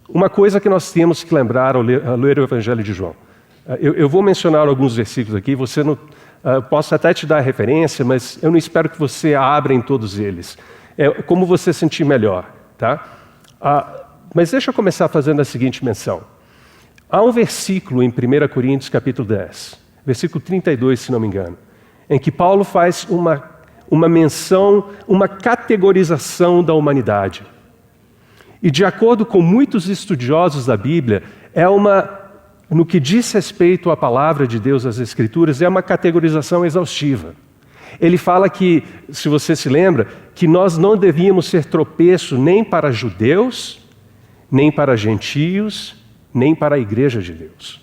uma coisa que nós temos que lembrar ao ler o Evangelho de João. Eu vou mencionar alguns versículos aqui, você não, posso até te dar a referência, mas eu não espero que você abra em todos eles. É como você sentir melhor, tá? Mas deixa eu começar fazendo a seguinte menção. Há um versículo em 1 Coríntios capítulo 10, versículo 32, se não me engano, em que Paulo faz uma menção, uma categorização da humanidade. E de acordo com muitos estudiosos da Bíblia, no que diz respeito à palavra de Deus, às Escrituras, é uma categorização exaustiva. Ele fala que, se você se lembra, que nós não devíamos ser tropeço nem para judeus, nem para gentios, nem para a igreja de Deus.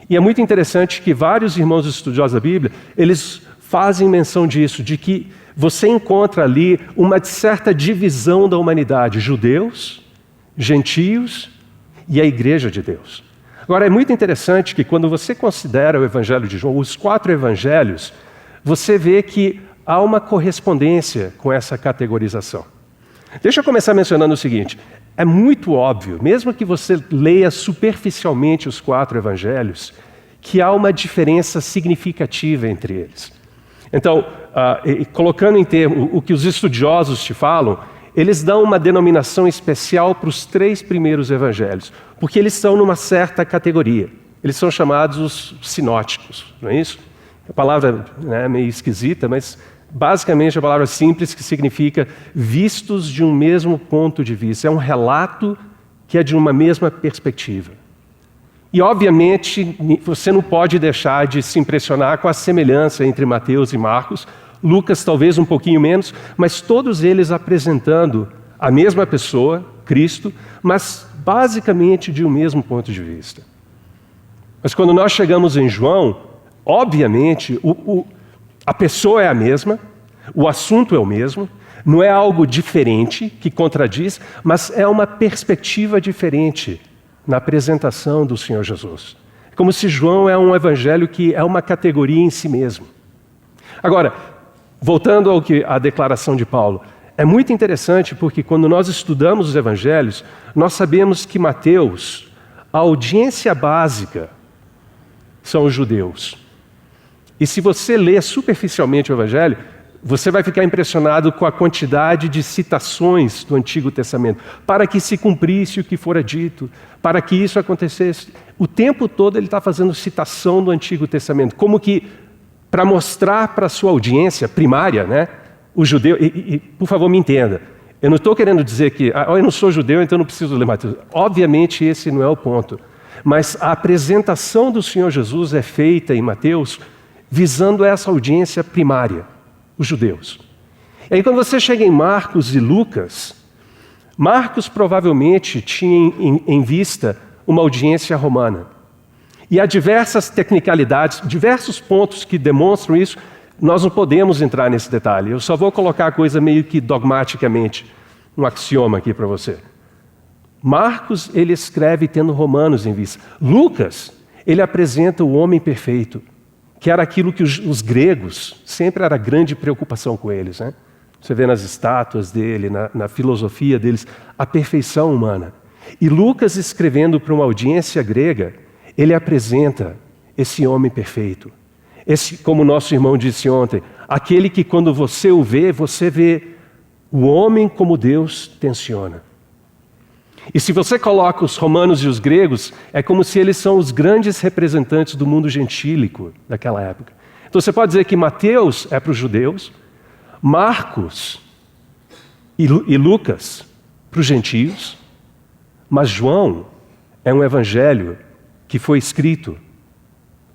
E é muito interessante que vários irmãos estudiosos da Bíblia, eles fazem menção disso, de que você encontra ali uma certa divisão da humanidade, judeus, gentios e a igreja de Deus. Agora, é muito interessante que quando você considera o Evangelho de João, os 4 evangelhos, você vê que há uma correspondência com essa categorização. Deixa eu começar mencionando o seguinte, é muito óbvio, mesmo que você leia superficialmente os 4 evangelhos, que há uma diferença significativa entre eles. Então, colocando em termos o que os estudiosos te falam, eles dão uma denominação especial para os 3 primeiros evangelhos, porque eles estão numa certa categoria. Eles são chamados os sinóticos, não é isso? A palavra é meio esquisita, mas basicamente é a palavra simples que significa vistos de um mesmo ponto de vista. É um relato que é de uma mesma perspectiva. E, obviamente, você não pode deixar de se impressionar com a semelhança entre Mateus e Marcos, Lucas talvez um pouquinho menos, mas todos eles apresentando a mesma pessoa, Cristo, mas basicamente de um mesmo ponto de vista. Mas quando nós chegamos em João, obviamente a pessoa é a mesma, o assunto é o mesmo, não é algo diferente que contradiz, mas é uma perspectiva diferente na apresentação do Senhor Jesus. Como se João é um evangelho que é uma categoria em si mesmo. Agora, voltando à declaração de Paulo, é muito interessante porque quando nós estudamos os evangelhos, nós sabemos que Mateus, a audiência básica são os judeus. E se você lê superficialmente o evangelho, você vai ficar impressionado com a quantidade de citações do Antigo Testamento, para que se cumprisse o que fora dito, para que isso acontecesse. O tempo todo ele está fazendo citação do Antigo Testamento, como que para mostrar para a sua audiência primária, né, o judeu, e por favor me entenda, eu não estou querendo dizer que eu não sou judeu, então não preciso ler Mateus. Obviamente esse não é o ponto, mas a apresentação do Senhor Jesus é feita em Mateus visando essa audiência primária, os judeus. E aí quando você chega em Marcos e Lucas, Marcos provavelmente tinha em vista uma audiência romana. E há diversas tecnicalidades, diversos pontos que demonstram isso, nós não podemos entrar nesse detalhe. Eu só vou colocar a coisa meio que dogmaticamente, um axioma aqui para você. Marcos, ele escreve tendo romanos em vista. Lucas, ele apresenta o homem perfeito, que era aquilo que os gregos, sempre era grande preocupação com eles, né? Você vê nas estátuas dele, na filosofia deles, a perfeição humana. E Lucas, escrevendo para uma audiência grega, ele apresenta esse homem perfeito. Esse, como o nosso irmão disse ontem, aquele que quando você o vê, você vê o homem como Deus tenciona. E se você coloca os romanos e os gregos, é como se eles são os grandes representantes do mundo gentílico daquela época. Então você pode dizer que Mateus é para os judeus, Marcos e Lucas para os gentios, mas João é um evangelho que foi escrito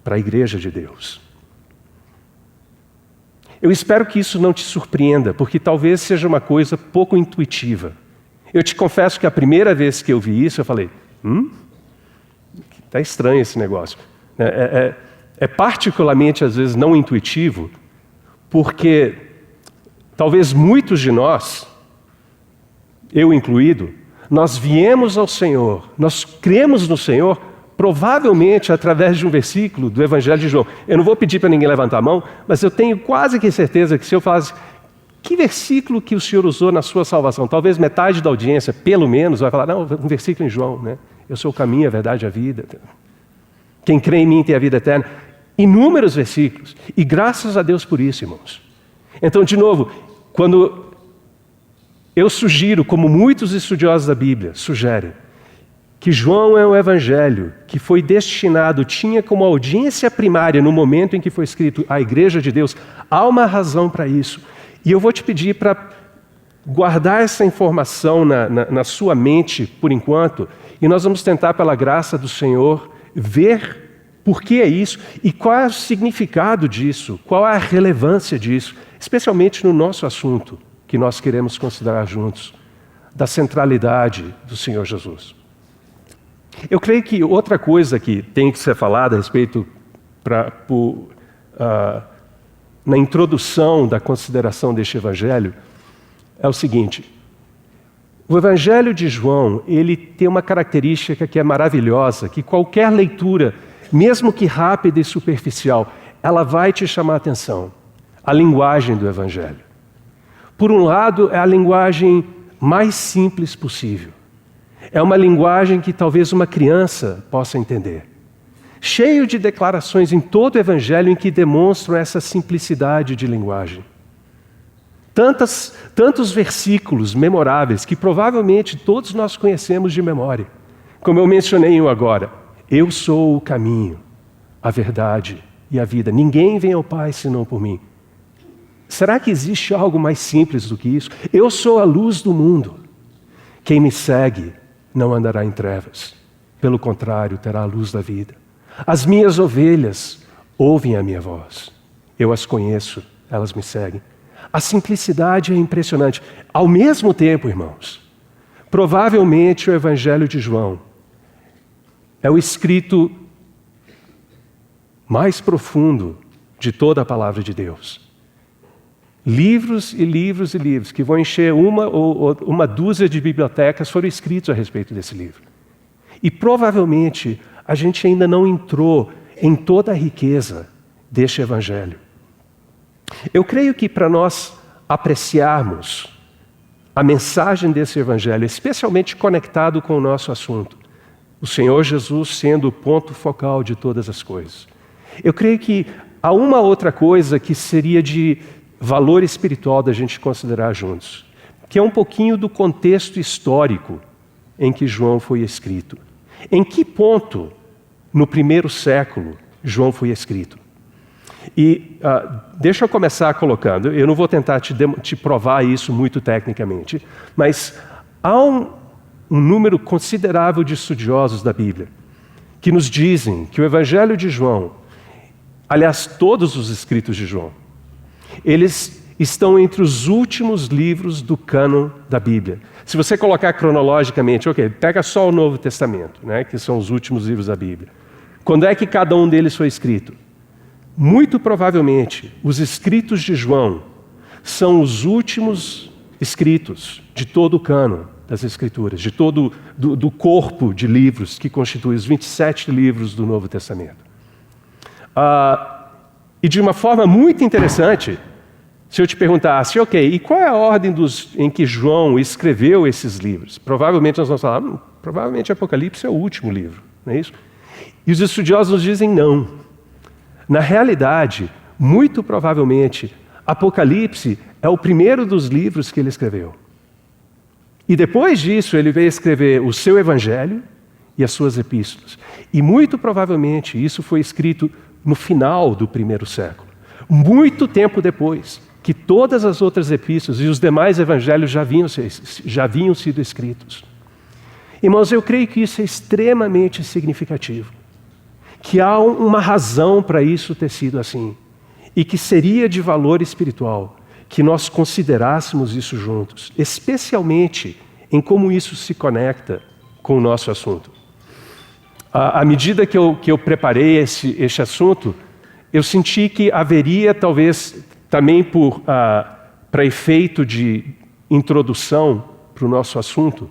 para a igreja de Deus. Eu espero que isso não te surpreenda, porque talvez seja uma coisa pouco intuitiva. Eu te confesso que a primeira vez que eu vi isso, eu falei, está estranho esse negócio. É particularmente, às vezes, não intuitivo, porque talvez muitos de nós, eu incluído, nós viemos ao Senhor, nós cremos no Senhor, provavelmente através de um versículo do Evangelho de João. Eu não vou pedir para ninguém levantar a mão, mas eu tenho quase que certeza que se eu falasse, que versículo que o Senhor usou na sua salvação? Talvez metade da audiência, pelo menos, vai falar, não, um versículo em João, né? Eu sou o caminho, a verdade e a vida. Quem crê em mim tem a vida eterna. Inúmeros versículos. E graças a Deus por isso, irmãos. Então, de novo, quando eu sugiro, como muitos estudiosos da Bíblia sugerem, que João é um evangelho que foi destinado, tinha como audiência primária no momento em que foi escrito a Igreja de Deus, há uma razão para isso. E eu vou te pedir para guardar essa informação na sua mente por enquanto, e nós vamos tentar, pela graça do Senhor, ver por que é isso e qual é o significado disso, qual é a relevância disso, especialmente no nosso assunto que nós queremos considerar juntos, da centralidade do Senhor Jesus. Eu creio que outra coisa que tem que ser falada a respeito na introdução da consideração deste evangelho é o seguinte: o evangelho de João, ele tem uma característica que é maravilhosa, que qualquer leitura, mesmo que rápida e superficial, ela vai te chamar a atenção. A linguagem do evangelho. Por um lado, é a linguagem mais simples possível. É uma linguagem que talvez uma criança possa entender. Cheio de declarações em todo o evangelho em que demonstram essa simplicidade de linguagem. Tantos versículos memoráveis que provavelmente todos nós conhecemos de memória. Como eu mencionei um agora. Eu sou o caminho, a verdade e a vida. Ninguém vem ao Pai senão por mim. Será que existe algo mais simples do que isso? Eu sou a luz do mundo. Quem me segue não andará em trevas. Pelo contrário, terá a luz da vida. As minhas ovelhas ouvem a minha voz. Eu as conheço, elas me seguem. A simplicidade é impressionante. Ao mesmo tempo, irmãos, provavelmente o Evangelho de João é o escrito mais profundo de toda a palavra de Deus. Livros e livros e livros que vão encher uma dúzia de bibliotecas foram escritos a respeito desse livro. E provavelmente a gente ainda não entrou em toda a riqueza deste evangelho. Eu creio que para nós apreciarmos a mensagem desse evangelho, especialmente conectado com o nosso assunto, o Senhor Jesus sendo o ponto focal de todas as coisas, eu creio que há uma outra coisa que seria de valor espiritual da gente considerar juntos, que é um pouquinho do contexto histórico em que João foi escrito. Em que ponto, no primeiro século, João foi escrito? E deixa eu começar colocando, eu não vou tentar te provar isso muito tecnicamente, mas há um número considerável de estudiosos da Bíblia que nos dizem que o Evangelho de João, aliás, todos os escritos de João, eles estão entre os últimos livros do cânon da Bíblia. Se você colocar cronologicamente, pega só o Novo Testamento, né, que são os últimos livros da Bíblia. Quando é que cada um deles foi escrito? Muito provavelmente, os escritos de João são os últimos escritos de todo o cânon das Escrituras, de todo do corpo de livros que constitui os 27 livros do Novo Testamento. E de uma forma muito interessante, se eu te perguntasse, e qual é a ordem em que João escreveu esses livros? Provavelmente nós vamos falar, provavelmente Apocalipse é o último livro, não é isso? E os estudiosos nos dizem não. Na realidade, muito provavelmente, Apocalipse é o primeiro dos livros que ele escreveu. E depois disso, ele veio escrever o seu Evangelho e as suas epístolas. E muito provavelmente isso foi escrito no final do primeiro século. Muito tempo depois que todas as outras epístolas e os demais evangelhos já haviam sido escritos. Irmãos, eu creio que isso é extremamente significativo. Que há uma razão para isso ter sido assim. E que seria de valor espiritual que nós considerássemos isso juntos, especialmente em como isso se conecta com o nosso assunto. À medida que eu preparei este assunto, eu senti que haveria, talvez, também para efeito de introdução para o nosso assunto,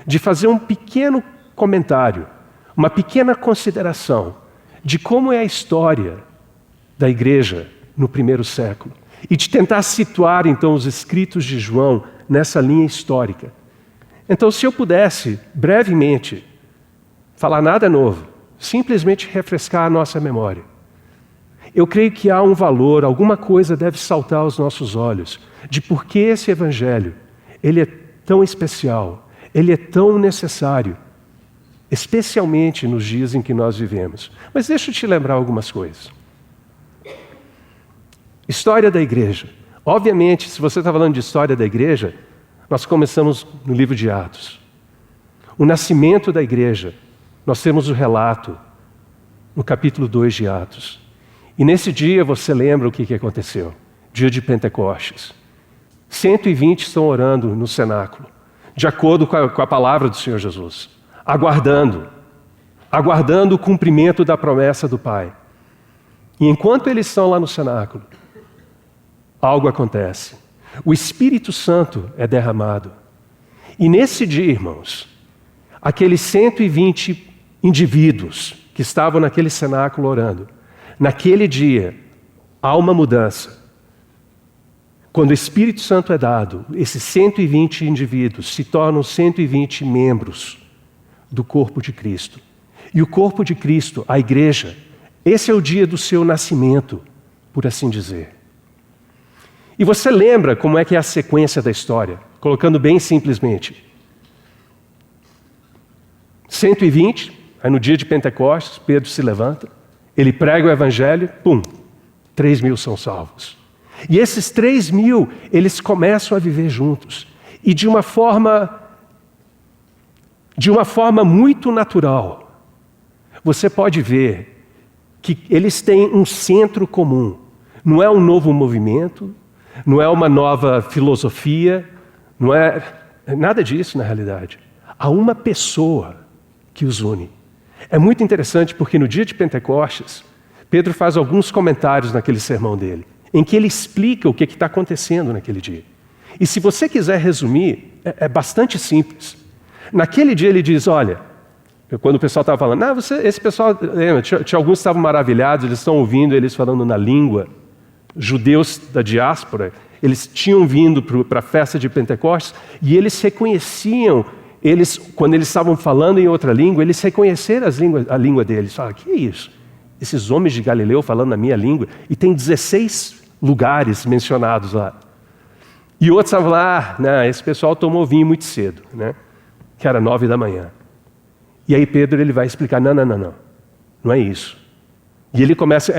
de fazer um pequeno comentário, uma pequena consideração de como é a história da igreja no primeiro século e de tentar situar então os escritos de João nessa linha histórica. Então, se eu pudesse, brevemente, falar nada novo, simplesmente refrescar a nossa memória, eu creio que há um valor, alguma coisa deve saltar aos nossos olhos, de por que esse evangelho, ele é tão especial, ele é tão necessário, especialmente nos dias em que nós vivemos. Mas deixa eu te lembrar algumas coisas. História da igreja. Obviamente, se você está falando de história da igreja, nós começamos no livro de Atos. O nascimento da igreja, nós temos o relato no capítulo 2 de Atos. E nesse dia você lembra o que aconteceu? Dia de Pentecostes. 120 estão orando no cenáculo, de acordo com a palavra do Senhor Jesus, aguardando o cumprimento da promessa do Pai. E enquanto eles estão lá no cenáculo, algo acontece. O Espírito Santo é derramado. E nesse dia, irmãos, aqueles 120 indivíduos que estavam naquele cenáculo orando, naquele dia, há uma mudança. Quando o Espírito Santo é dado, esses 120 indivíduos se tornam 120 membros do corpo de Cristo. E o corpo de Cristo, a igreja, esse é o dia do seu nascimento, por assim dizer. E você lembra como é que é a sequência da história? Colocando bem simplesmente. 120, aí no dia de Pentecostes, Pedro se levanta, ele prega o evangelho, 3.000 são salvos. E esses 3.000, eles começam a viver juntos. E de uma forma muito natural, você pode ver que eles têm um centro comum. Não é um novo movimento, não é uma nova filosofia, não é nada disso na realidade. Há uma pessoa que os une. É muito interessante porque no dia de Pentecostes, Pedro faz alguns comentários naquele sermão dele, em que ele explica o que está acontecendo naquele dia. E se você quiser resumir, é bastante simples. Naquele dia ele diz, olha, quando o pessoal estava falando, esse pessoal, lembra, tinha alguns que estavam maravilhados, eles estão ouvindo eles falando na língua, judeus da diáspora, eles tinham vindo para a festa de Pentecostes e eles reconheciam, quando eles estavam falando em outra língua, eles reconheceram a língua deles. Falaram, que é isso? Esses homens de Galileu falando na minha língua, e tem 16 lugares mencionados lá. E outros estavam lá, esse pessoal tomou vinho muito cedo, que era 9 da manhã. E aí Pedro ele vai explicar, não é isso. E ele começa,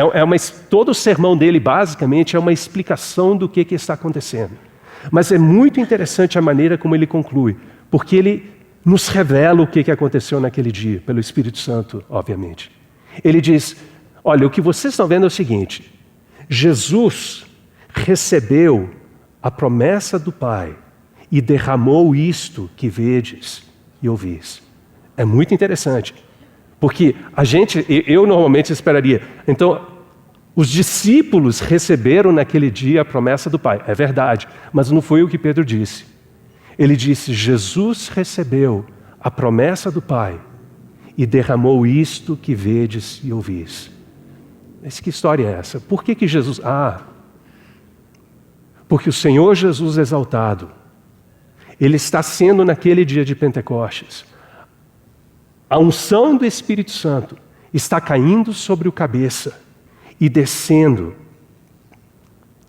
todo o sermão dele basicamente é uma explicação do que está acontecendo. Mas é muito interessante a maneira como ele conclui, porque ele nos revela o que aconteceu naquele dia, pelo Espírito Santo, obviamente. Ele diz, olha, o que vocês estão vendo é o seguinte, Jesus recebeu a promessa do Pai e derramou isto que vedes e ouvis. É muito interessante, porque eu normalmente esperaria, então, os discípulos receberam naquele dia a promessa do Pai, é verdade, mas não foi o que Pedro disse. Ele disse, Jesus recebeu a promessa do Pai e derramou isto que vedes e ouvis. Mas que história é essa? Por que Jesus... porque o Senhor Jesus exaltado, Ele está sendo naquele dia de Pentecostes. A unção do Espírito Santo está caindo sobre o cabeça e descendo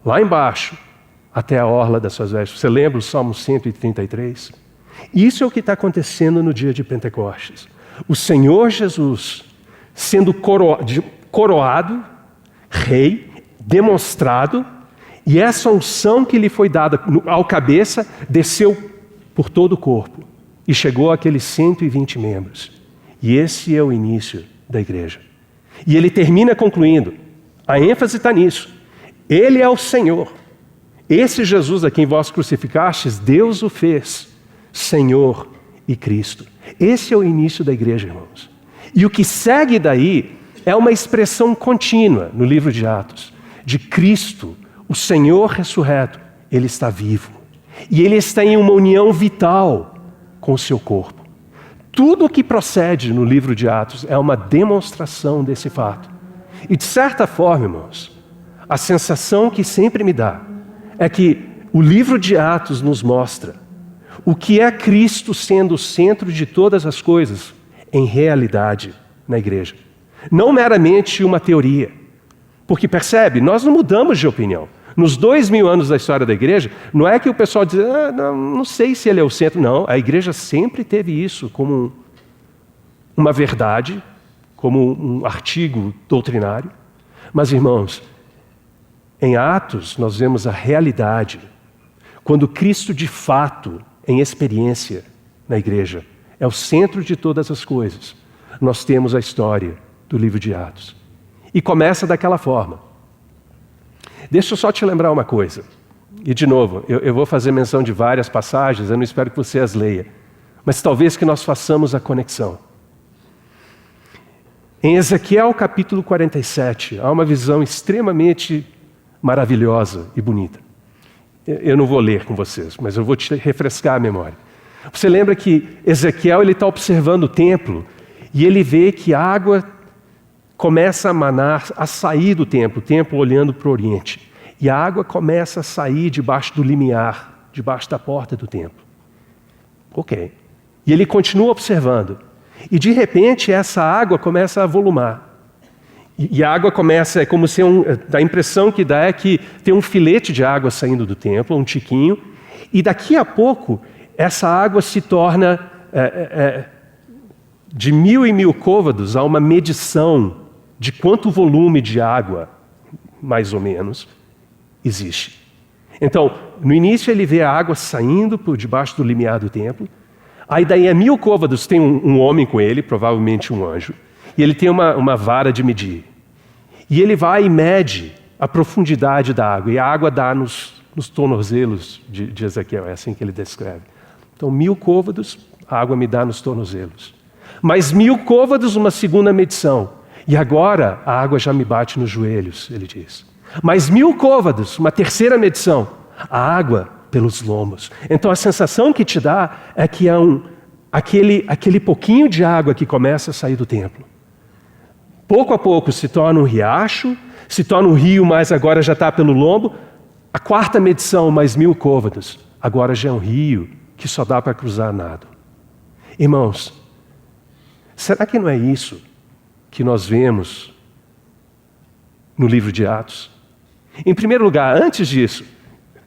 lá embaixo até a orla das suas vestes. Você lembra o Salmo 133? Isso é o que está acontecendo no dia de Pentecostes. O Senhor Jesus sendo coroado, rei, demonstrado, e essa unção que lhe foi dada ao cabeça desceu por todo o corpo e chegou àqueles 120 membros. E esse é o início da igreja. E ele termina concluindo, a ênfase está nisso. Ele é o Senhor. Esse Jesus a quem vós crucificastes, Deus o fez Senhor e Cristo. Esse é o início da igreja, irmãos. E o que segue daí é uma expressão contínua no livro de Atos, de Cristo, o Senhor ressurreto, Ele está vivo. E Ele está em uma união vital com o seu corpo. Tudo o que procede no livro de Atos é uma demonstração desse fato. E de certa forma, irmãos, a sensação que sempre me dá é que o livro de Atos nos mostra o que é Cristo sendo o centro de todas as coisas em realidade na igreja. Não meramente uma teoria. Porque percebe, nós não mudamos de opinião. Nos 2000 anos da história da igreja, não é que o pessoal diz, não sei se ele é o centro. Não, a igreja sempre teve isso como uma verdade, como um artigo doutrinário. Mas, irmãos, em Atos nós vemos a realidade. Quando Cristo de fato, em experiência na igreja, é o centro de todas as coisas, nós temos a história do livro de Atos. E começa daquela forma. Deixa eu só te lembrar uma coisa. E de novo, eu vou fazer menção de várias passagens, eu não espero que você as leia. Mas talvez que nós façamos a conexão. Em Ezequiel capítulo 47, há uma visão extremamente maravilhosa e bonita. Eu não vou ler com vocês, mas eu vou te refrescar a memória. Você lembra que Ezequiel está observando o templo e ele vê que a água começa a manar, a sair do templo, o templo olhando para o oriente. E a água começa a sair debaixo do limiar, debaixo da porta do templo. Ok. E ele continua observando. E de repente essa água começa a volumar. E a água começa, é como se a impressão que dá é que tem um filete de água saindo do templo, um tiquinho. E daqui a pouco, essa água se torna de 1000 em 1000 côvados, há uma medição de quanto volume de água, mais ou menos, existe. Então, no início ele vê a água saindo por debaixo do limiar do templo, aí daí a 1000 côvados tem um homem com ele, provavelmente um anjo, e ele tem uma vara de medir. E ele vai e mede a profundidade da água, e a água dá nos tornozelos de Ezequiel, é assim que ele descreve. Então, 1000 côvados, a água me dá nos tornozelos. Mais 1000 côvados, uma segunda medição. E agora a água já me bate nos joelhos, ele diz. Mais 1000 côvados, uma terceira medição, a água pelos lombos. Então a sensação que te dá é que há aquele pouquinho de água que começa a sair do templo. Pouco a pouco se torna um riacho, se torna um rio, mas agora já está pelo lombo. A quarta medição, mais 1000 côvados, agora já é um rio que só dá para cruzar nado. Irmãos, será que não é isso que nós vemos no livro de Atos? Em primeiro lugar, antes disso,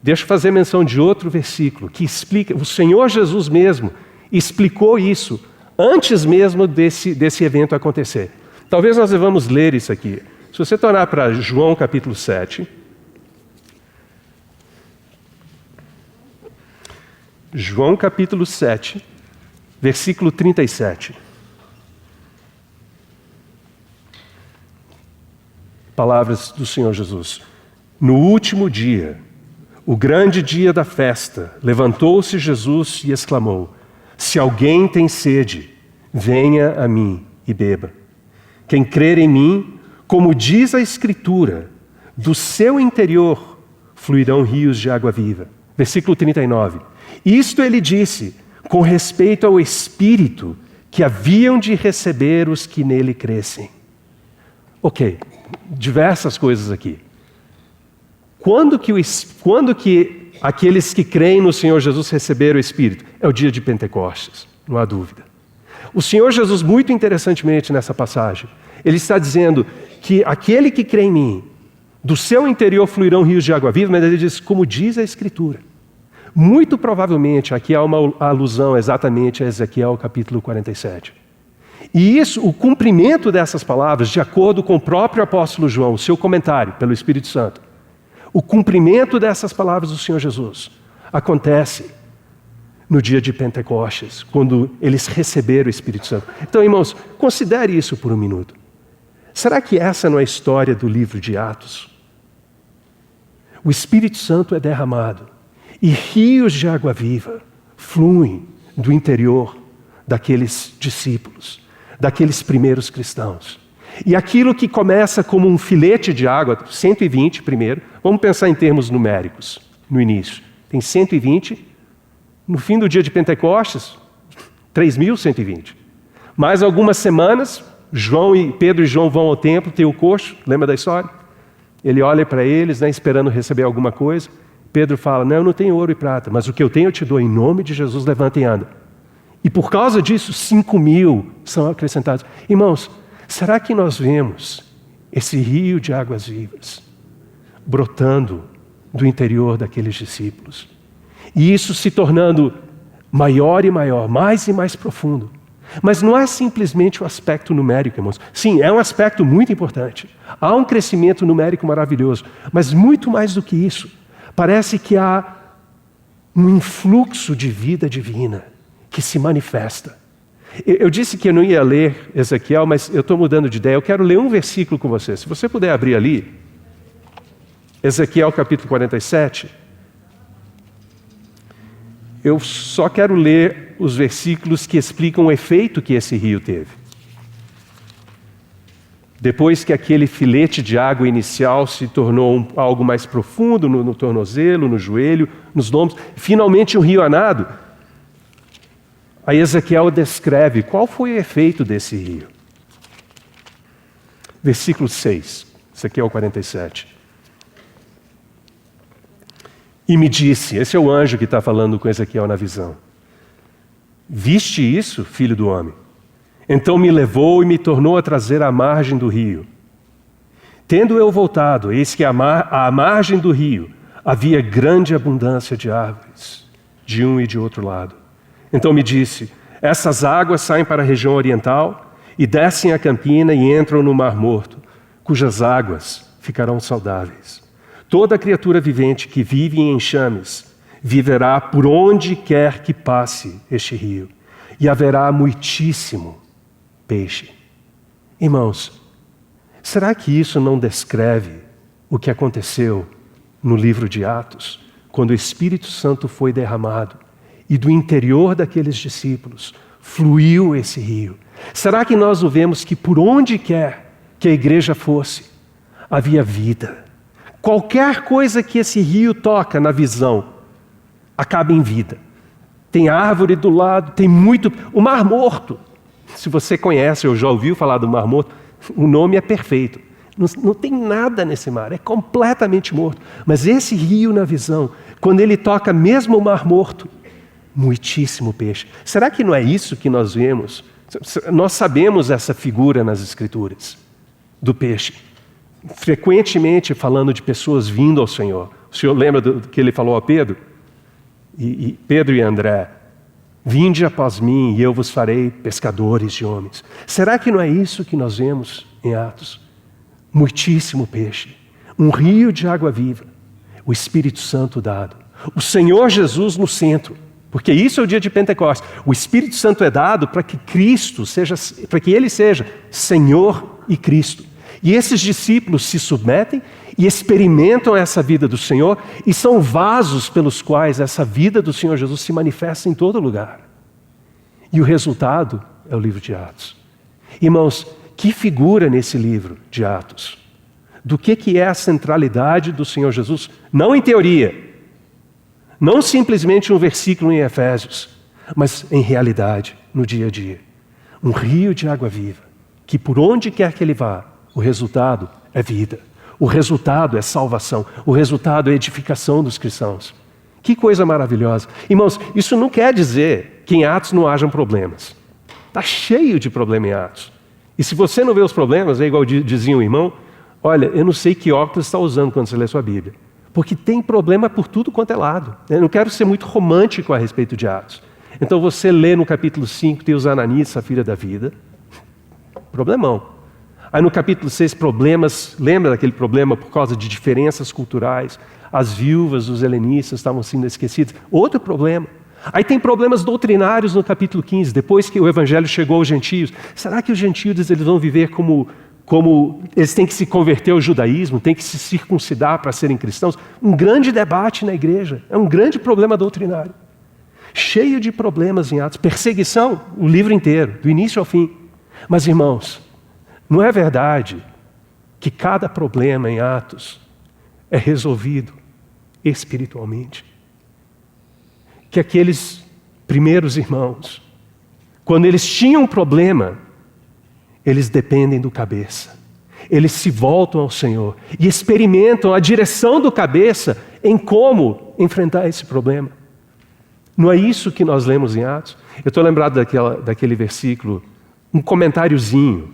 deixa eu fazer menção de outro versículo que explica, o Senhor Jesus mesmo explicou isso antes mesmo desse evento acontecer. Talvez nós devamos ler isso aqui. Se você tornar para João capítulo 7, João capítulo 7, versículo 37. Palavras do Senhor Jesus. No último dia, o grande dia da festa, levantou-se Jesus e exclamou: se alguém tem sede, venha a mim e beba. Quem crer em mim, como diz a Escritura, do seu interior fluirão rios de água viva. Versículo 39. Isto ele disse com respeito ao Espírito que haviam de receber os que nele crescem. Ok, diversas coisas aqui. Quando que aqueles que creem no Senhor Jesus receberam o Espírito? É o dia de Pentecostes, não há dúvida. O Senhor Jesus, muito interessantemente nessa passagem, ele está dizendo que aquele que crê em mim, do seu interior fluirão rios de água viva, mas ele diz, como diz a Escritura. Muito provavelmente aqui há uma alusão exatamente a Ezequiel capítulo 47. E isso, o cumprimento dessas palavras, de acordo com o próprio apóstolo João, o seu comentário pelo Espírito Santo, o cumprimento dessas palavras do Senhor Jesus acontece no dia de Pentecostes, quando eles receberam o Espírito Santo. Então, irmãos, considere isso por um minuto. Será que essa não é a história do livro de Atos? O Espírito Santo é derramado e rios de água viva fluem do interior daqueles discípulos, daqueles primeiros cristãos. E aquilo que começa como um filete de água, 120 primeiro, vamos pensar em termos numéricos, no início. Tem 120, no fim do dia de Pentecostes, 3.120. Mais algumas semanas, Pedro e João vão ao templo, tem o coxo, lembra da história? Ele olha para eles, né, esperando receber alguma coisa. Pedro fala, não, eu não tenho ouro e prata, mas o que eu tenho eu te dou, em nome de Jesus, levanta e anda. E por causa disso, 5.000 são acrescentados. Irmãos, será que nós vemos esse rio de águas vivas brotando do interior daqueles discípulos? E isso se tornando maior e maior, mais e mais profundo. Mas não é simplesmente o aspecto numérico, irmãos. Sim, é um aspecto muito importante. Há um crescimento numérico maravilhoso, mas muito mais do que isso. Parece que há um influxo de vida divina que se manifesta. Eu disse que eu não ia ler Ezequiel, mas eu estou mudando de ideia. Eu quero ler um versículo com você. Se você puder abrir ali, Ezequiel capítulo 47. Eu só quero ler os versículos que explicam o efeito que esse rio teve. Depois que aquele filete de água inicial se tornou algo mais profundo no tornozelo, no joelho, nos lombos, finalmente um rio a nado. Aí Ezequiel descreve qual foi o efeito desse rio. Versículo 6, Ezequiel 47. E me disse, esse é o anjo que está falando com Ezequiel na visão. Viste isso, filho do homem? Então me levou e me tornou a trazer à margem do rio. Tendo eu voltado, eis que à margem do rio havia grande abundância de árvores, de um e de outro lado. Então me disse, essas águas saem para a região oriental e descem a campina e entram no Mar Morto, cujas águas ficarão saudáveis. Toda criatura vivente que vive em enxames viverá por onde quer que passe este rio, e haverá muitíssimo peixe. Irmãos, será que isso não descreve o que aconteceu no livro de Atos, quando o Espírito Santo foi derramado e do interior daqueles discípulos fluiu esse rio? Será que nós o vemos que por onde quer que a igreja fosse, havia vida? Qualquer coisa que esse rio toca na visão, acaba em vida. Tem árvore do lado, tem muito... O Mar Morto, se você conhece ou já ouviu falar do Mar Morto, o nome é perfeito. Não tem nada nesse mar, é completamente morto. Mas esse rio na visão, quando ele toca mesmo o Mar Morto, muitíssimo peixe. Será que não é isso que nós vemos? Nós sabemos essa figura nas Escrituras, do peixe. Frequentemente falando de pessoas vindo ao Senhor. O Senhor lembra do que ele falou a Pedro? E Pedro e André, vinde após mim e eu vos farei pescadores de homens. Será que não é isso que nós vemos em Atos? Muitíssimo peixe, um rio de água viva, o Espírito Santo dado, o Senhor Jesus no centro, porque isso é o dia de Pentecostes. O Espírito Santo é dado para que Cristo seja, para que Ele seja Senhor e Cristo. E esses discípulos se submetem e experimentam essa vida do Senhor e são vasos pelos quais essa vida do Senhor Jesus se manifesta em todo lugar. E o resultado é o livro de Atos. Irmãos, que figura nesse livro de Atos? Do que é a centralidade do Senhor Jesus? Não em teoria, não simplesmente um versículo em Efésios, mas em realidade, no dia a dia. Um rio de água viva, que por onde quer que ele vá, o resultado é vida. O resultado é salvação. O resultado é edificação dos cristãos. Que coisa maravilhosa. Irmãos, isso não quer dizer que em Atos não hajam problemas. Está cheio de problema em Atos. E se você não vê os problemas, é igual dizia um irmão, olha, eu não sei que óculos está usando quando você lê sua Bíblia. Porque tem problema por tudo quanto é lado. Eu não quero ser muito romântico a respeito de Atos. Então você lê no capítulo 5, tem os Ananias, a filha da vida. Problemão. Aí no capítulo 6, problemas, lembra daquele problema por causa de diferenças culturais? As viúvas dos helenistas estavam sendo esquecidas. Outro problema. Aí tem problemas doutrinários no capítulo 15, depois que o evangelho chegou aos gentios. Será que os gentios eles vão viver como eles têm que se converter ao judaísmo, têm que se circuncidar para serem cristãos? Um grande debate na igreja, é um grande problema doutrinário. Cheio de problemas em Atos, perseguição, o livro inteiro, do início ao fim. Mas irmãos, não é verdade que cada problema em Atos é resolvido espiritualmente? Que aqueles primeiros irmãos, quando eles tinham um problema, eles dependem do cabeça. eles se voltam ao Senhor e experimentam a direção do cabeça em como enfrentar esse problema. Não é isso que nós lemos em Atos? Eu estou lembrado daquele versículo, um comentáriozinho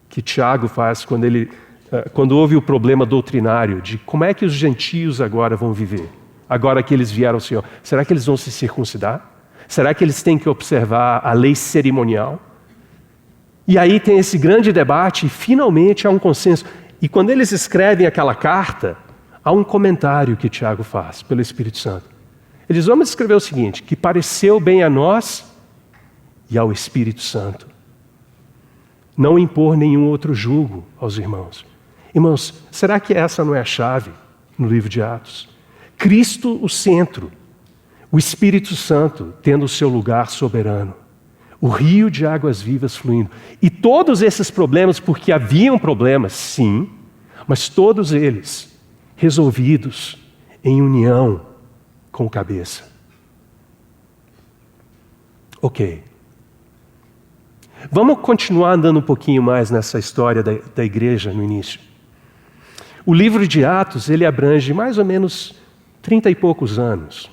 que Tiago faz quando houve o problema doutrinário de como é que os gentios agora vão viver, agora que eles vieram ao Senhor. Será que eles vão se circuncidar? Será que eles têm que observar a lei cerimonial? E aí tem esse grande debate e finalmente há um consenso. E quando eles escrevem aquela carta, há um comentário que Tiago faz pelo Espírito Santo. Ele diz, vamos escrever o seguinte, que pareceu bem a nós e ao Espírito Santo não impor nenhum outro jugo aos irmãos. Irmãos, será que essa não é a chave no livro de Atos? Cristo o centro, o Espírito Santo tendo o seu lugar soberano, o rio de águas vivas fluindo. E todos esses problemas, porque haviam problemas, sim, mas todos eles resolvidos em união com o cabeça. Ok. Vamos continuar andando um pouquinho mais nessa história da igreja no início. O livro de Atos, ele abrange mais ou menos 30 e poucos anos.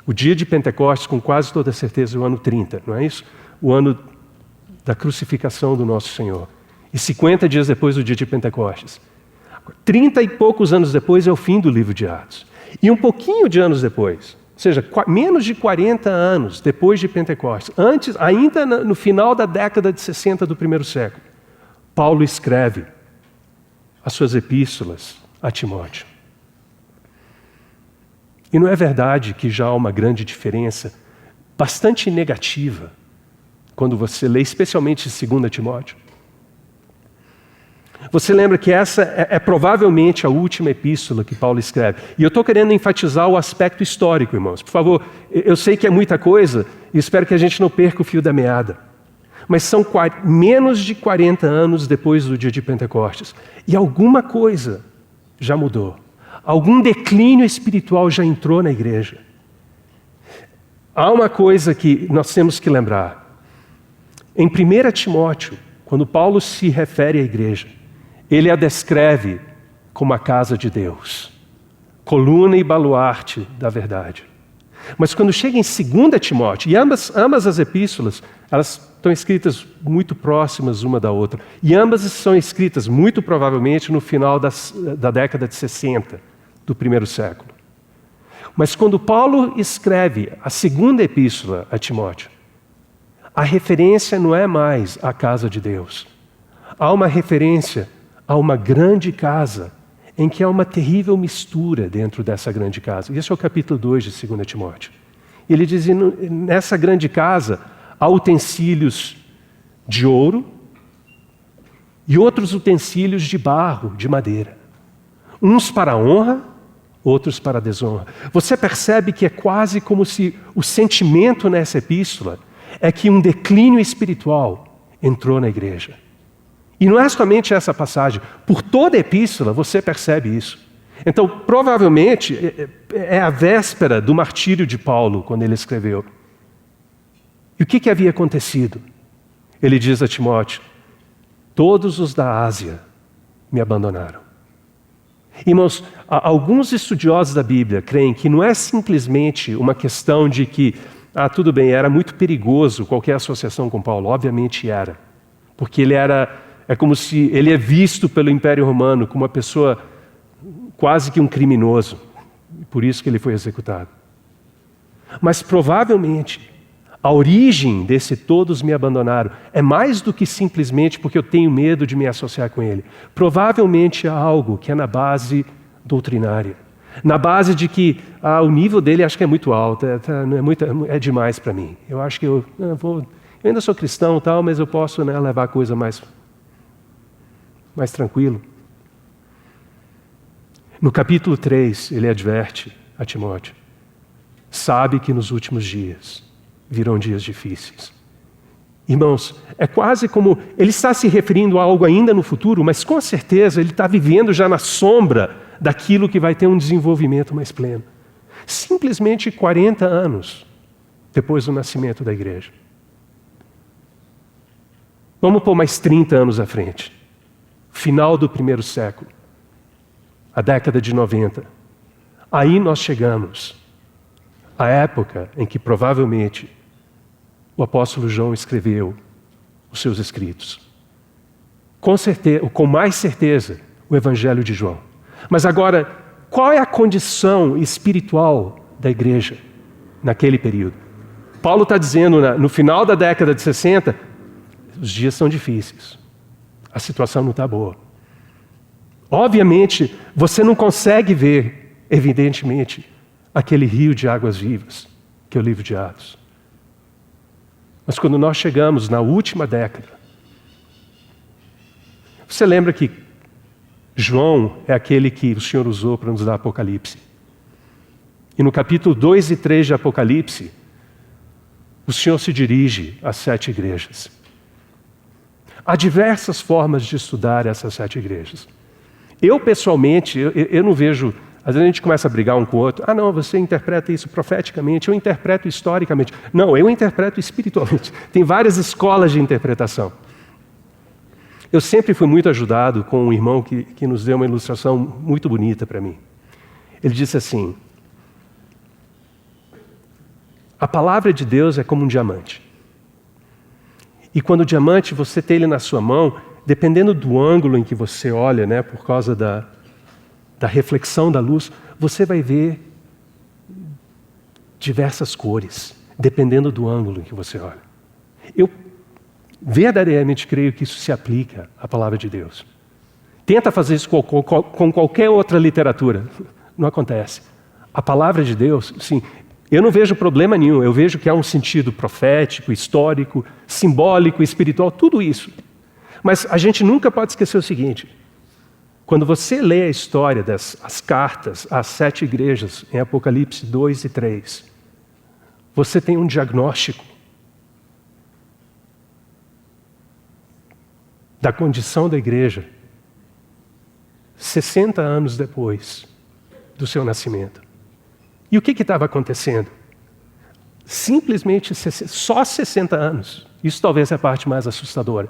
O dia de Pentecostes, com quase toda certeza, é o ano 30, não é isso? O ano da crucificação do nosso Senhor. E 50 dias depois do dia de Pentecostes. 30 e poucos anos depois é o fim do livro de Atos. E um pouquinho de anos depois, ou seja, menos de 40 anos depois de Pentecostes, ainda no final da década de 60 do primeiro século, Paulo escreve as suas epístolas a Timóteo. E não é verdade que já há uma grande diferença, bastante negativa, quando você lê, especialmente 2 Timóteo? Você lembra que essa é provavelmente a última epístola que Paulo escreve. E eu estou querendo enfatizar o aspecto histórico, irmãos. Por favor, eu sei que é muita coisa e espero que a gente não perca o fio da meada. Mas são menos de 40 anos depois do dia de Pentecostes. E alguma coisa já mudou. Algum declínio espiritual já entrou na igreja. Há uma coisa que nós temos que lembrar. Em 1 Timóteo, quando Paulo se refere à igreja, ele a descreve como a casa de Deus, coluna e baluarte da verdade. Mas quando chega em 2 Timóteo, e ambas as epístolas, elas estão escritas muito próximas uma da outra, e ambas são escritas muito provavelmente no final da década de 60 do primeiro século. Mas quando Paulo escreve a segunda epístola a Timóteo, a referência não é mais à casa de Deus. Há uma referência a uma grande casa, em que há uma terrível mistura dentro dessa grande casa. Esse é o capítulo 2 de 2 Timóteo. Ele diz, nessa grande casa, há utensílios de ouro e outros utensílios de barro, de madeira. Uns para a honra, outros para a desonra. Você percebe que é quase como se o sentimento nessa epístola é que um declínio espiritual entrou na igreja. E não é somente essa passagem. Por toda a epístola você percebe isso. Então, provavelmente, é a véspera do martírio de Paulo, quando ele escreveu. E o que havia acontecido? Ele diz a Timóteo, todos os da Ásia me abandonaram. Irmãos, alguns estudiosos da Bíblia creem que não é simplesmente uma questão de que, tudo bem, era muito perigoso qualquer associação com Paulo. Obviamente era. Porque é como se ele é visto pelo Império Romano como uma pessoa quase que um criminoso. Por isso que ele foi executado. Mas provavelmente a origem desse todos me abandonaram é mais do que simplesmente porque eu tenho medo de me associar com ele. Provavelmente é algo que é na base doutrinária. Na base de que o nível dele acho que é muito alto, é demais para mim. Eu acho que eu ainda sou cristão, tal, mas eu posso levar a coisa mais tranquilo. No capítulo 3, ele adverte a Timóteo. Sabe que nos últimos dias virão dias difíceis. Irmãos, é quase como ele está se referindo a algo ainda no futuro, mas com certeza ele está vivendo já na sombra daquilo que vai ter um desenvolvimento mais pleno. Simplesmente 40 anos depois do nascimento da igreja. Vamos pôr mais 30 anos à frente. Final do primeiro século. A década de 90. Aí nós chegamos à época em que provavelmente o apóstolo João escreveu os seus escritos. Com certeza, com mais certeza, o Evangelho de João. Mas agora, qual é a condição espiritual da igreja naquele período? Paulo está dizendo, no final da década de 60, os dias são difíceis. A situação não está boa. Obviamente, você não consegue ver, evidentemente, aquele rio de águas vivas, que é o livro de Atos. Mas quando nós chegamos na última década, você lembra que João é aquele que o Senhor usou para nos dar Apocalipse. E no capítulo 2 e 3 de Apocalipse, o Senhor se dirige às 7 igrejas. Há diversas formas de estudar essas 7 igrejas. Eu, pessoalmente, eu não vejo... Às vezes a gente começa a brigar um com o outro. Ah, não, você interpreta isso profeticamente, eu interpreto historicamente. Não, eu interpreto espiritualmente. Tem várias escolas de interpretação. Eu sempre fui muito ajudado com um irmão que nos deu uma ilustração muito bonita para mim. Ele disse assim: a palavra de Deus é como um diamante. E quando o diamante, você tem ele na sua mão, dependendo do ângulo em que você olha, né, por causa da reflexão da luz, você vai ver diversas cores, dependendo do ângulo em que você olha. Eu verdadeiramente creio que isso se aplica à palavra de Deus. Tenta fazer isso com qualquer outra literatura. Não acontece. A palavra de Deus, sim, eu não vejo problema nenhum. Eu vejo que há um sentido profético, histórico, simbólico, espiritual, tudo isso. Mas a gente nunca pode esquecer o seguinte: quando você lê a história das cartas às 7 igrejas, em Apocalipse 2 e 3, você tem um diagnóstico da condição da igreja 60 anos depois do seu nascimento. E o que estava acontecendo? Simplesmente só 60 anos. Isso talvez é a parte mais assustadora.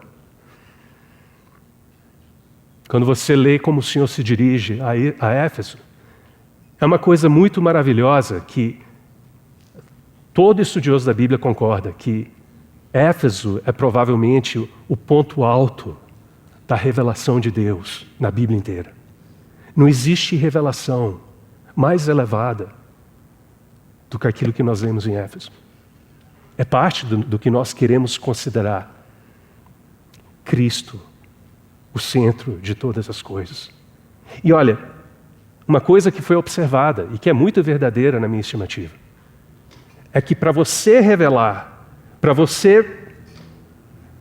Quando você lê como o Senhor se dirige a Éfeso, é uma coisa muito maravilhosa que todo estudioso da Bíblia concorda que Éfeso é provavelmente o ponto alto da revelação de Deus na Bíblia inteira. Não existe revelação mais elevada do que aquilo que nós lemos em Éfeso. É parte do que nós queremos considerar Cristo, o centro de todas as coisas. E olha, uma coisa que foi observada e que é muito verdadeira na minha estimativa, é que para você revelar, para você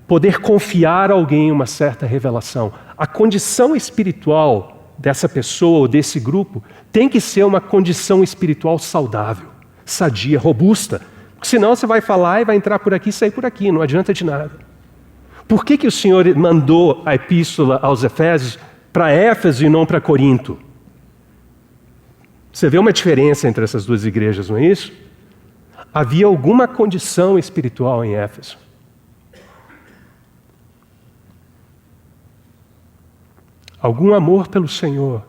poder confiar a alguém uma certa revelação, a condição espiritual dessa pessoa ou desse grupo tem que ser uma condição espiritual saudável, sadia, robusta. Porque senão você vai falar e vai entrar por aqui e sair por aqui, não adianta de nada. Por que o Senhor mandou a epístola aos Efésios para Éfeso e não para Corinto? Você vê uma diferença entre essas duas igrejas, não é isso? Havia alguma condição espiritual em Éfeso. Algum amor pelo Senhor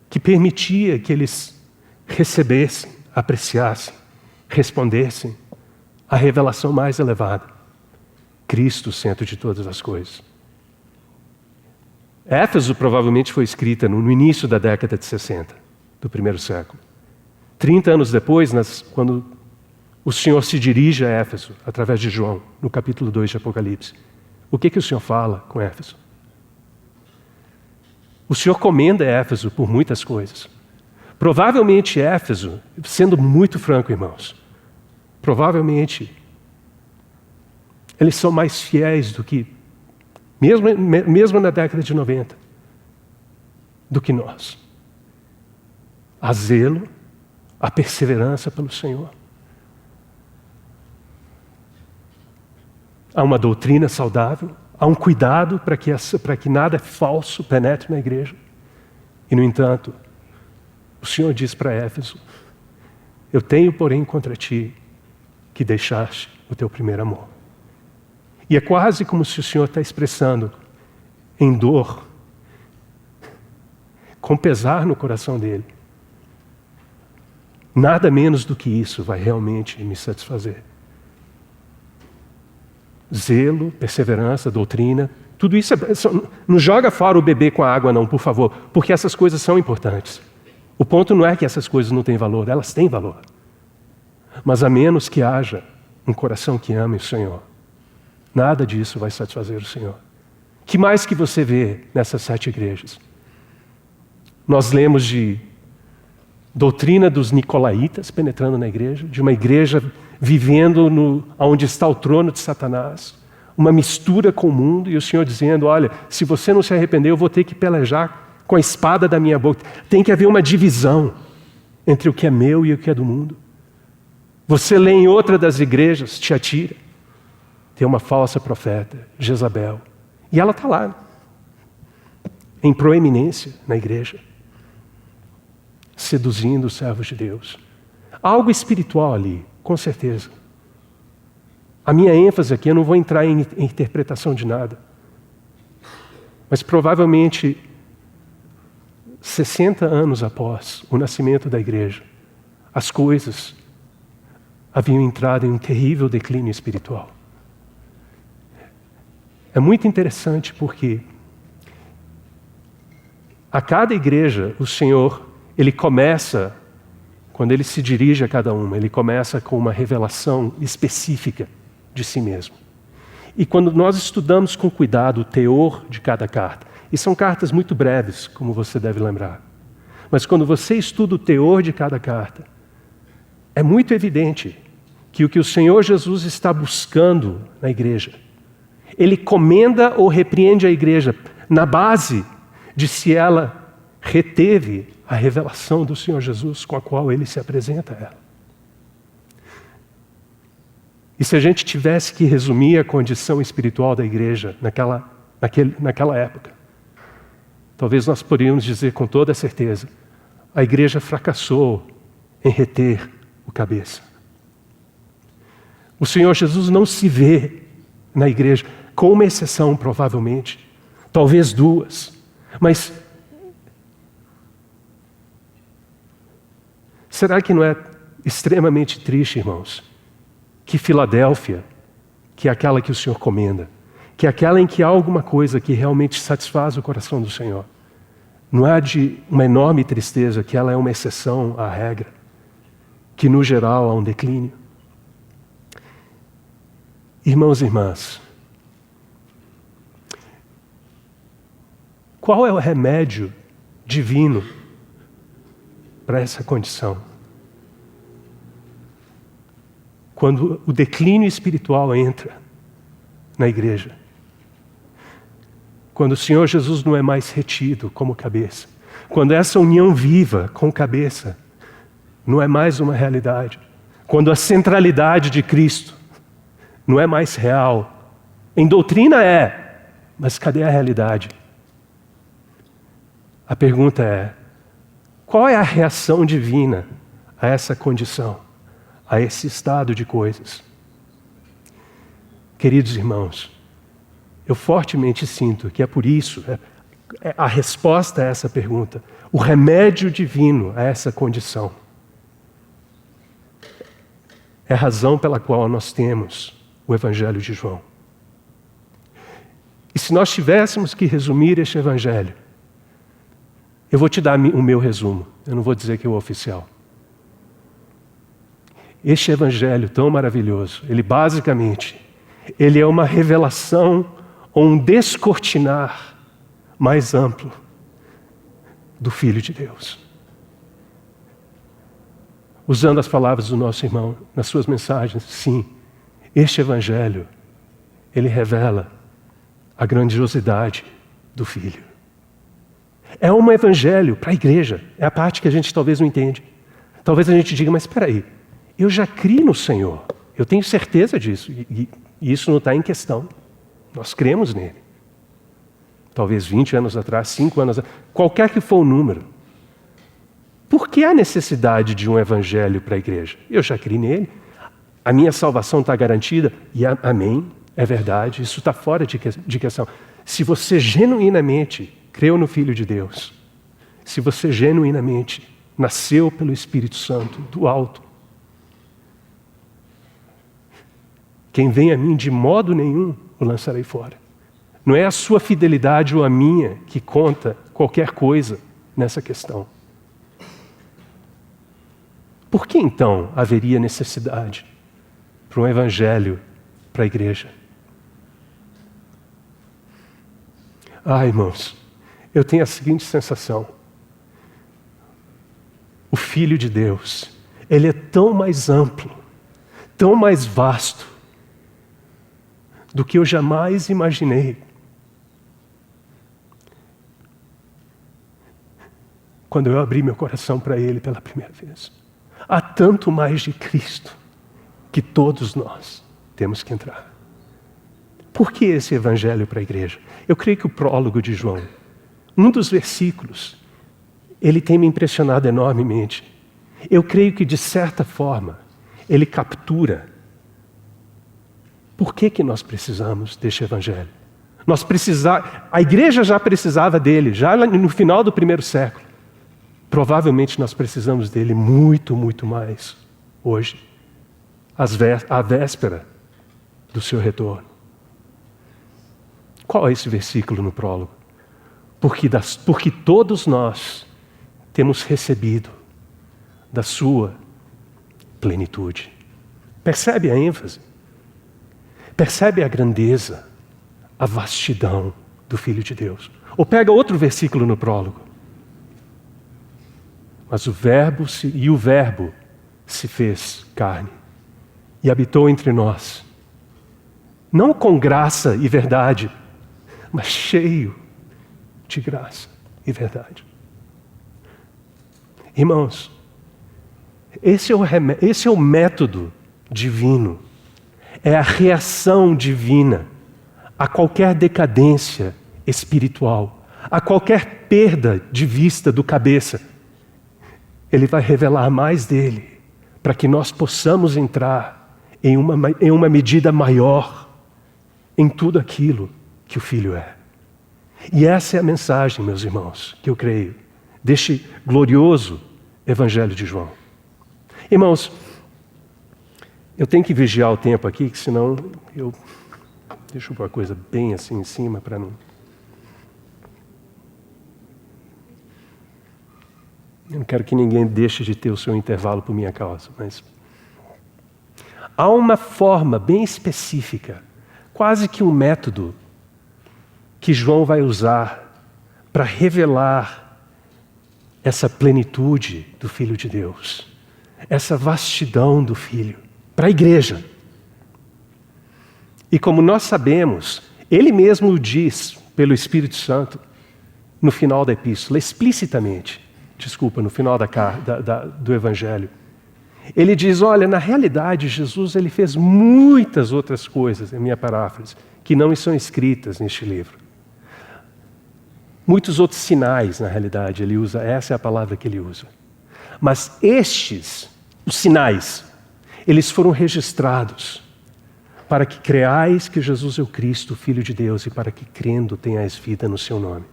que permitia que eles recebessem, apreciassem, respondessem à revelação mais elevada. Cristo, centro de todas as coisas. Éfeso provavelmente foi escrita no início da década de 60, do primeiro século. 30 anos depois, quando o Senhor se dirige a Éfeso, através de João, no capítulo 2 de Apocalipse, o que o Senhor fala com Éfeso? O Senhor comenda Éfeso por muitas coisas. Provavelmente Éfeso, sendo muito franco, irmãos, provavelmente eles são mais fiéis do que, mesmo na década de 90, do que nós. Há zelo, há perseverança pelo Senhor. Há uma doutrina saudável, há um cuidado para que nada falso penetre na igreja. E, no entanto, o Senhor diz para Éfeso: eu tenho, porém, contra ti que deixaste o teu primeiro amor. E é quase como se o Senhor está expressando em dor, com pesar no coração dele. Nada menos do que isso vai realmente me satisfazer. Zelo, perseverança, doutrina, tudo isso não joga fora o bebê com a água não, por favor, porque essas coisas são importantes. O ponto não é que essas coisas não têm valor, elas têm valor. Mas a menos que haja um coração que ame o Senhor, nada disso vai satisfazer o Senhor. Que mais que você vê nessas 7 igrejas? Nós lemos de doutrina dos nicolaítas penetrando na igreja, de uma igreja vivendo onde está o trono de Satanás, uma mistura com o mundo, e o Senhor dizendo, olha, se você não se arrepender, eu vou ter que pelejar com a espada da minha boca. Tem que haver uma divisão entre o que é meu e o que é do mundo. Você lê em outra das igrejas, Tiatira, tem uma falsa profeta, Jezabel, e ela está lá, em proeminência na igreja, seduzindo os servos de Deus. Há algo espiritual ali, com certeza. A minha ênfase aqui, eu não vou entrar em interpretação de nada, mas provavelmente 60 anos após o nascimento da igreja, as coisas haviam entrado em um terrível declínio espiritual. É muito interessante porque a cada igreja, o Senhor, Ele começa, quando Ele se dirige a cada uma, Ele começa com uma revelação específica de si mesmo. E quando nós estudamos com cuidado o teor de cada carta, e são cartas muito breves, como você deve lembrar, mas quando você estuda o teor de cada carta, é muito evidente que o Senhor Jesus está buscando na igreja, Ele comenda ou repreende a igreja na base de se ela reteve a revelação do Senhor Jesus com a qual Ele se apresenta a ela. E se a gente tivesse que resumir a condição espiritual da igreja naquela época, talvez nós poderíamos dizer com toda certeza, a igreja fracassou em reter o cabeça. O Senhor Jesus não se vê na igreja, com uma exceção provavelmente, talvez 2, mas será que não é extremamente triste, irmãos, que Filadélfia, que é aquela que o Senhor comenda, que é aquela em que há alguma coisa que realmente satisfaz o coração do Senhor, não há de uma enorme tristeza que ela é uma exceção à regra, que no geral há um declínio? Irmãos e irmãs, qual é o remédio divino para essa condição? Quando o declínio espiritual entra na igreja, quando o Senhor Jesus não é mais retido como cabeça, quando essa união viva com cabeça não é mais uma realidade, quando a centralidade de Cristo não é mais real, em doutrina é, mas cadê a realidade? A pergunta é, qual é a reação divina a essa condição, a esse estado de coisas? Queridos irmãos, eu fortemente sinto que é por isso, a resposta a essa pergunta, o remédio divino a essa condição, é a razão pela qual nós temos o Evangelho de João. E se nós tivéssemos que resumir este Evangelho, eu vou te dar o meu resumo, eu não vou dizer que é o oficial. Este Evangelho tão maravilhoso, ele basicamente, ele é uma revelação ou um descortinar mais amplo do Filho de Deus. Usando as palavras do nosso irmão nas suas mensagens, sim, este Evangelho, ele revela a grandiosidade do Filho. É um Evangelho para a igreja, é a parte que a gente talvez não entende. Talvez a gente diga, mas espera aí, eu já criei no Senhor, eu tenho certeza disso, e isso não está em questão. Nós cremos nele. Talvez 20 anos atrás, 5 anos atrás, qualquer que for o número. Por que a necessidade de um evangelho para a igreja? Eu já criei nele, a minha salvação está garantida, e amém, é verdade, isso está fora de questão. Se você genuinamente creu no Filho de Deus, se você genuinamente nasceu pelo Espírito Santo do alto, quem vem a mim de modo nenhum o lançarei fora. Não é a sua fidelidade ou a minha que conta qualquer coisa nessa questão. Por que então haveria necessidade para um evangelho para a igreja? Irmãos, eu tenho a seguinte sensação. O Filho de Deus, ele é tão mais amplo, tão mais vasto, do que eu jamais imaginei. Quando eu abri meu coração para ele pela primeira vez. Há tanto mais de Cristo que todos nós temos que entrar. Por que esse evangelho para a igreja? Eu creio que o prólogo de João, um dos versículos, ele tem me impressionado enormemente. Eu creio que, de certa forma, ele captura por que nós precisamos deste evangelho. A igreja já precisava dele, já no final do primeiro século. Provavelmente nós precisamos dele muito, muito mais hoje, à véspera do seu retorno. Qual é esse versículo no prólogo? Porque todos nós temos recebido da sua plenitude. Percebe a ênfase? Percebe a grandeza, a vastidão do Filho de Deus? Ou pega outro versículo no prólogo. Mas o Verbo se fez carne e habitou entre nós. Não com graça e verdade, mas cheio de graça e verdade. Irmãos, esse é o método divino. É a reação divina a qualquer decadência espiritual, a qualquer perda de vista do cabeça. Ele vai revelar mais dele, para que nós possamos entrar em uma medida maior em tudo aquilo que o Filho é. E essa é a mensagem, meus irmãos, que eu creio, deste glorioso Evangelho de João. Irmãos, eu tenho que vigiar o tempo aqui, que senão deixa eu pôr a coisa bem assim em cima para não... Eu não quero que ninguém deixe de ter o seu intervalo por minha causa, mas há uma forma bem específica, quase que um método, que João vai usar para revelar essa plenitude do Filho de Deus, essa vastidão do Filho, para a igreja. E como nós sabemos, ele mesmo o diz pelo Espírito Santo no final da epístola, explicitamente. No final do Evangelho. Ele diz, olha, na realidade, Jesus ele fez muitas outras coisas, em minha paráfrase, que não estão escritas neste livro. Muitos outros sinais, na realidade, ele usa, essa é a palavra que ele usa. Mas os sinais, eles foram registrados para que creais que Jesus é o Cristo, o Filho de Deus, e para que crendo tenhais vida no seu nome.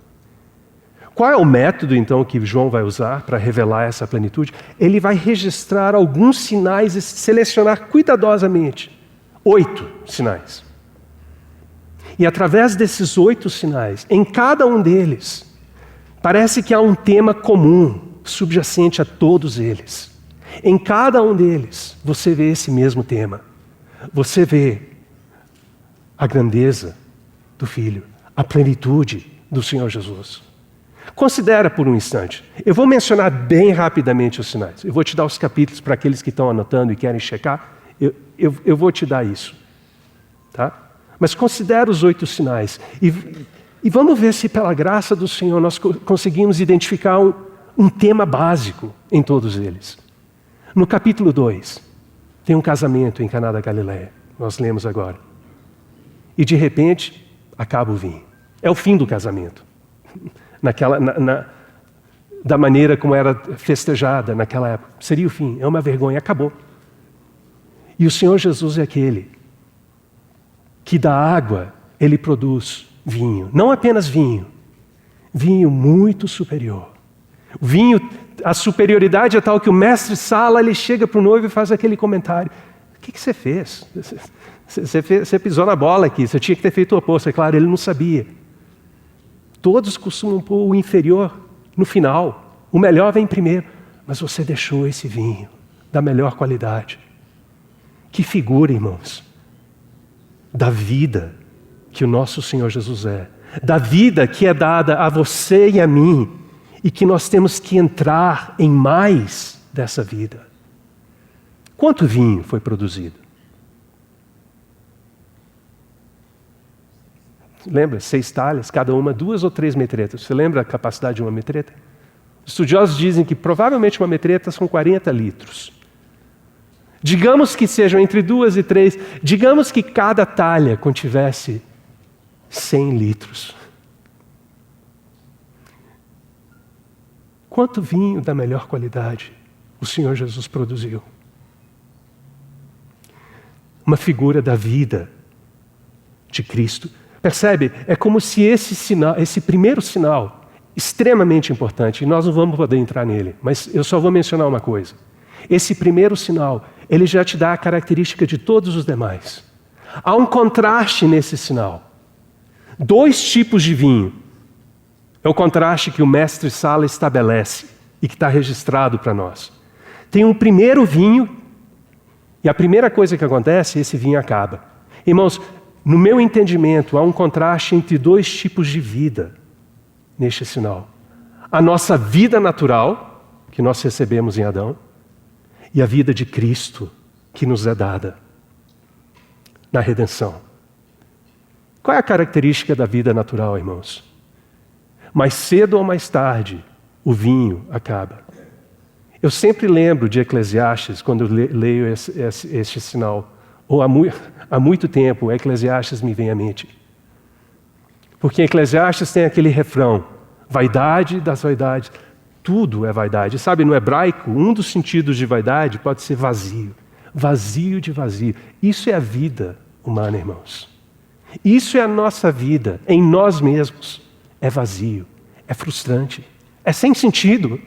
Qual é o método, então, que João vai usar para revelar essa plenitude? Ele vai registrar alguns sinais e selecionar cuidadosamente 8 sinais. E através desses 8 sinais, em cada um deles, parece que há um tema comum, subjacente a todos eles. Em cada um deles, você vê esse mesmo tema. Você vê a grandeza do Filho, a plenitude do Senhor Jesus. Considera por um instante. Eu vou mencionar bem rapidamente os sinais. Eu vou te dar os capítulos para aqueles que estão anotando e querem checar. Eu vou te dar isso. Tá? Mas considera os 8 sinais. E vamos ver se pela graça do Senhor nós conseguimos identificar um tema básico em todos eles. No capítulo 2, tem um casamento em Caná da Galileia. Nós lemos agora. E de repente, acaba o vinho. É o fim do casamento. Da maneira como era festejada naquela época. Seria o fim, é uma vergonha, acabou. E o Senhor Jesus é aquele que da água ele produz vinho. Não apenas vinho, vinho muito superior. O vinho, a superioridade é tal que o mestre Sala, ele chega para o noivo e faz aquele comentário. O que você fez? Você pisou na bola aqui, você tinha que ter feito o oposto. É claro, ele não sabia. Todos costumam pôr o inferior no final. O melhor vem primeiro. Mas você deixou esse vinho da melhor qualidade. Que figura, irmãos, da vida que o nosso Senhor Jesus é. Da vida que é dada a você e a mim. E que nós temos que entrar em mais dessa vida. Quanto vinho foi produzido? Lembra? 6 talhas, cada uma 2 ou 3 metretas. Você lembra a capacidade de uma metreta? Estudiosos dizem que provavelmente uma metreta são 40 litros. Digamos que sejam entre 2 e 3. Digamos que cada talha contivesse 100 litros. Quanto vinho da melhor qualidade o Senhor Jesus produziu? Uma figura da vida de Cristo. Percebe? É como se esse primeiro sinal, extremamente importante, e nós não vamos poder entrar nele, mas eu só vou mencionar uma coisa. Esse primeiro sinal, ele já te dá a característica de todos os demais. Há um contraste nesse sinal. 2 tipos de vinho. É o contraste que o mestre Sala estabelece e que está registrado para nós. Tem um primeiro vinho, e a primeira coisa que acontece, esse vinho acaba. Irmãos, no meu entendimento, há um contraste entre 2 tipos de vida neste sinal. A nossa vida natural, que nós recebemos em Adão, e a vida de Cristo, que nos é dada na redenção. Qual é a característica da vida natural, irmãos? Mais cedo ou mais tarde, o vinho acaba. Eu sempre lembro de Eclesiastes, quando eu leio este sinal. Ou há muito tempo, Eclesiastes me vem à mente. Porque em Eclesiastes tem aquele refrão, vaidade das vaidades, tudo é vaidade. Sabe, no hebraico, um dos sentidos de vaidade pode ser vazio. Vazio de vazio. Isso é a vida humana, irmãos. Isso é a nossa vida, em nós mesmos. É vazio, é frustrante, é sem sentido.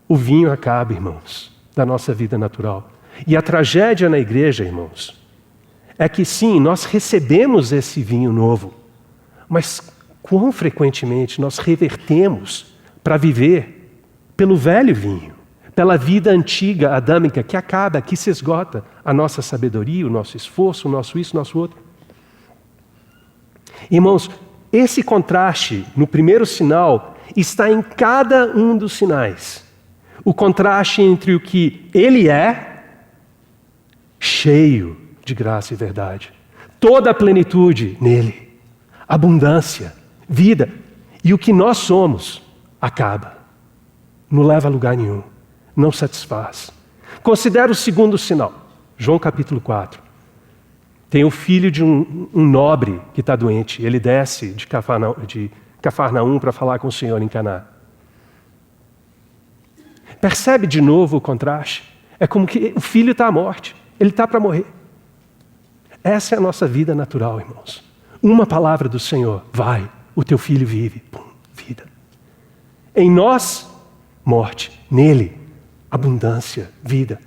O vinho acaba, irmãos, da nossa vida natural. E a tragédia na igreja, irmãos, é que sim, nós recebemos esse vinho novo, mas quão frequentemente nós revertemos para viver pelo velho vinho, pela vida antiga, adâmica, que acaba, que se esgota a nossa sabedoria, o nosso esforço, o nosso isso, o nosso outro. Irmãos, esse contraste no primeiro sinal está em cada um dos sinais. O contraste entre o que ele é, cheio de graça e verdade, toda a plenitude nele, abundância, vida, e o que nós somos, acaba, não leva a lugar nenhum, não satisfaz. Considera o segundo sinal, João capítulo 4. Tem o filho de um nobre que está doente. Ele desce de Cafarnaum para falar com o Senhor em Caná. Percebe de novo o contraste? É como que o filho está à morte. Ele está para morrer. Essa é a nossa vida natural, irmãos. Uma palavra do Senhor. Vai, o teu filho vive. Pum, vida. Em nós, morte. Nele, abundância, vida.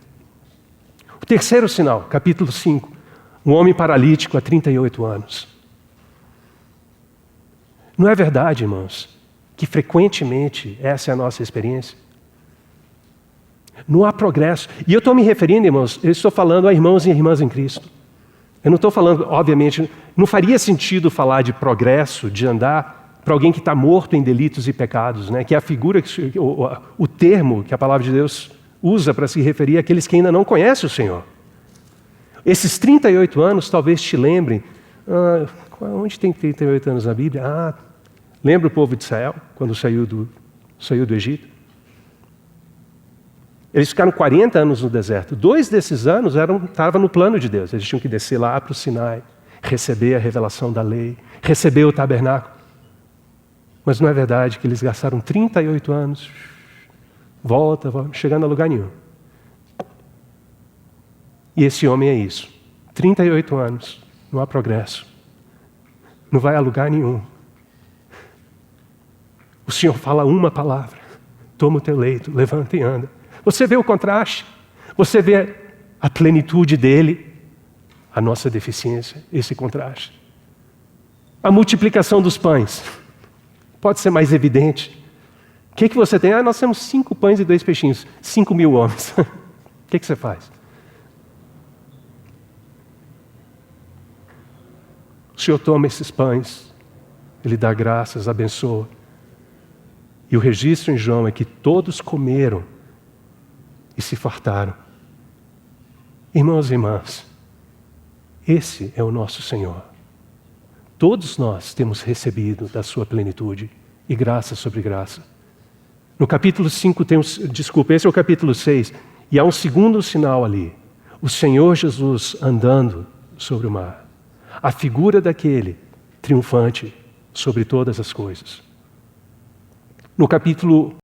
O terceiro sinal, capítulo 5. Um homem paralítico há 38 anos. Não é verdade, irmãos, que frequentemente essa é a nossa experiência? Não há progresso. E eu estou me referindo, irmãos, eu estou falando a irmãos e irmãs em Cristo. Eu não estou falando, obviamente, não faria sentido falar de progresso, de andar para alguém que está morto em delitos e pecados, né? Que é a figura, o termo que a palavra de Deus usa para se referir àqueles que ainda não conhecem o Senhor. Esses 38 anos talvez te lembrem, onde tem 38 anos na Bíblia? Lembra o povo de Israel, quando saiu do Egito? Eles ficaram 40 anos no deserto. 2 desses anos estavam no plano de Deus. Eles tinham que descer lá para o Sinai, receber a revelação da lei, receber o tabernáculo. Mas não é verdade que eles gastaram 38 anos, volta, chegando a lugar nenhum. E esse homem é isso. 38 anos, não há progresso. Não vai a lugar nenhum. O Senhor fala uma palavra. Toma o teu leito, levanta e anda. Você vê o contraste? Você vê a plenitude dele, a nossa deficiência, esse contraste. A multiplicação dos pães. Pode ser mais evidente. O que você tem? Nós temos 5 pães e 2 peixinhos. 5.000 homens. O que você faz? O Senhor toma esses pães, Ele dá graças, abençoa. E o registro em João é que todos comeram e se fartaram. Irmãos e irmãs, esse é o nosso Senhor. Todos nós temos recebido da sua plenitude e graça sobre graça. No capítulo 5 esse é o capítulo 6, e há um segundo sinal ali. O Senhor Jesus andando sobre o mar. A figura daquele triunfante sobre todas as coisas. No capítulo